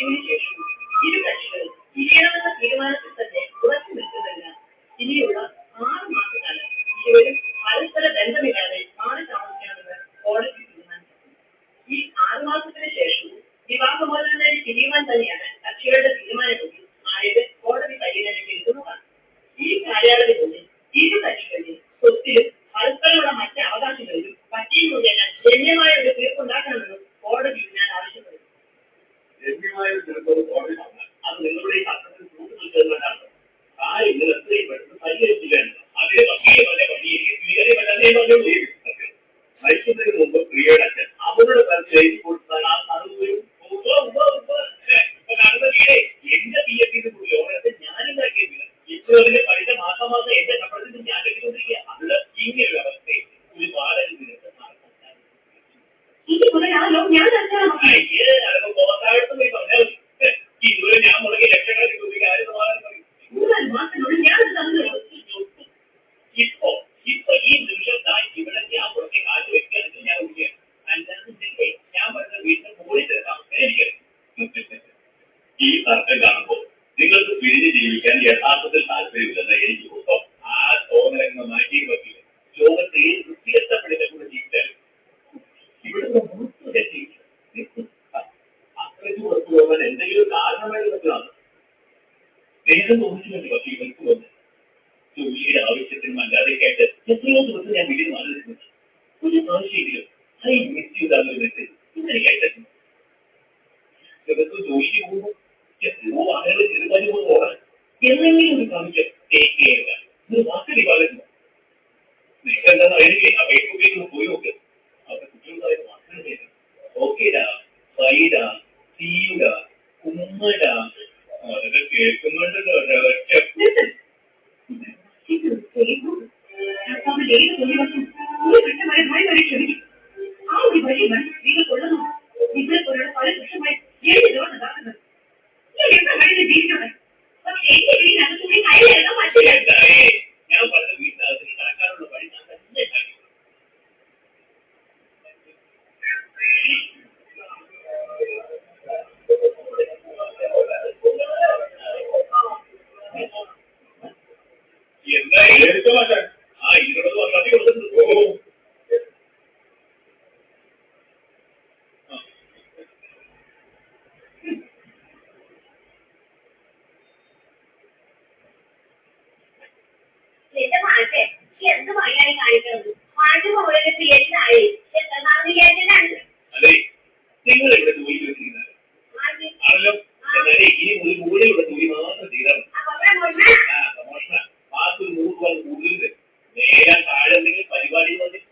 പിരിവിന് ശേഷം ഇരു കക്ഷികളും പിരിയണമെന്ന തീരുമാനത്തിൽ തന്നെ ഉറച്ചു നിൽക്കുന്നതിനാൽ ഇനിയുള്ള 6 മാസക്കാലം ഇരുവരും പരസ്പര ബന്ധമില്ലാതെ മാറി താമസിക്കണമെന്ന് കോടതി തീരുമാനിച്ചു. ഈ 6 മാസത്തിന് ശേഷവും വിവാഹമോചനം നേടി പിരിയുവാൻ തന്നെയാണ് കക്ഷികളുടെ തീരുമാനമെങ്കിൽ ആയത് കോടതി പരിഗണനയ്ക്ക് എടുക്കുന്നതാണ്. ഈ കാലയളവിനുള്ളിൽ ഇരു കക്ഷികളിലും സ്വത്തിലും പരസ്പരമുള്ള മറ്റ് അവകാശങ്ങളിലും പറ്റിയും മുഖേന ഗണ്യമായ ഒരു തീർപ്പുണ്ടാക്കണമെന്നും കോടതി ഞാൻ ആവശ്യപ്പെടുന്നു. ഗണ്യമായ ഒരു തീർപ്പ് കോടതി പറഞ്ഞാൽ അത് നിങ്ങളുടെ ഈ കർത്തത്തിൽ കൂട്ടുനിൽക്കുന്നതാണ്. കാര്യങ്ങൾ എത്രയും പെട്ടെന്ന് പരിഹരിക്കുകയാണ്. അതിന് വക്കീലമല്ല വഴിയേക്ക് സ്വീകരിക്കപ്പെട്ടതേ പറഞ്ഞു. മരിക്കുന്നതിന് മുമ്പ് പ്രിയയുടെ അച്ഛൻ അവരുടെ തരത്തിൽ എഴുതി കൊടുത്താൽ ആ സർവ്വയും കാണുന്ന വീടേ എന്റെ PF ലോകത്തെ ഞാനുണ്ടാക്കിയിട്ടില്ല. ഇപ്പോൾ അതിന്റെ പൈസ മാസം എന്റെ ശമ്പളത്തിൽ ഞാൻ കെട്ടിക്കൊണ്ടിരിക്കുക. അത് ഇങ്ങനെയൊരു അവസ്ഥയിൽ ഒരു വാടക നിരക്ക് പോകാത്താഴത്ത് പോയി പറഞ്ഞാൽ ഇതുവരെ ഞാൻ മുടങ്ങിയ ലക്ഷക്കണക്കിന് രൂപയ്ക്ക് ആരും സമാധാനം പറയും. ഇപ്പൊ ഈ നിമിഷത്തായി ഇവിടെ ഞാൻ പുറത്തെ കാശ് വെക്കുകയാണെങ്കിൽ ഞാൻ ഒഴിക്കുകയാണ്. അല്ലാതെ ഞാൻ പറഞ്ഞ വീട്ടിൽ മുകളിൽ തീർക്കാം എനിക്കറിയാം. ഈ തർക്കം കാണുമ്പോൾ നിങ്ങൾക്ക് പിരിഞ്ഞ് ജീവിക്കാൻ യഥാർത്ഥത്തിൽ താല്പര്യമില്ലെന്ന് എനിക്ക് തോന്നും. ആ തോന്നലങ്ങൾ മാറ്റി പറ്റില്ല. ലോകത്തെ ഏത് വൃത്തികെട്ടപ്പെടുന്ന കൂടെ ജീവിച്ചാലും ഇവിടുത്തെ അത്രയ്ക്ക് പുറത്തു പോകാൻ എന്തെങ്കിലും കാരണമായി പറ്റുന്നതാണ്. സ്നേഹം തോന്നിച്ചുകൊണ്ട് വക്കീകൾക്ക് വന്ന് ജോലിയുടെ ആവശ്യത്തിനും അല്ലാതെ കേട്ട് എത്രയോ ദിവസം ഞാൻ വീട്ടിൽ മാറി നിൽക്കുന്നു. ഒരു ആവശ്യമെങ്കിലും ഐ മിസ് യു തന്നിട്ട് ഇതെനിക്ക് അയച്ചു. ദിവസം ജോലിക്ക് പോകുമ്പോൾ എത്രയോ ആളുകൾ ചെറുതായി പോകുന്ന ഓടാൻ എന്തെങ്കിലും ഒരു പ്രാവശ്യം ടേക്ക് ചെയ്യുക ഒരു വാക്കടി പറയുന്നു. സ്നേഹം എന്താണെന്ന് എനിക്ക് ആ ഫേസ്ബുക്കിൽ നിന്ന് പോയി നോക്കുക. അവരുടെ കുട്ടികളുടെ വാക്കുകൾ കേൾക്കണം. ഓക്കേടാ, ബൈഡാ, സീയുടാ, ഉമ്മടാ, അതൊക്കെ കേൾക്കുന്നുണ്ടല്ലോ. ഞാൻ പറഞ്ഞ വീട്ടിനകത്ത് കടക്കാനുള്ള വഴി ഞാൻ തന്നെ കാണിക്കും. എന്തായാലും എടുത്തു മാറ്റാൻ ആ 20 വർഷം കൊടുത്തിട്ടുണ്ട്. എന്ത് പണിയായി കാണിക്കുന്നത്? മാറ്റി പോയത് എന്തായി?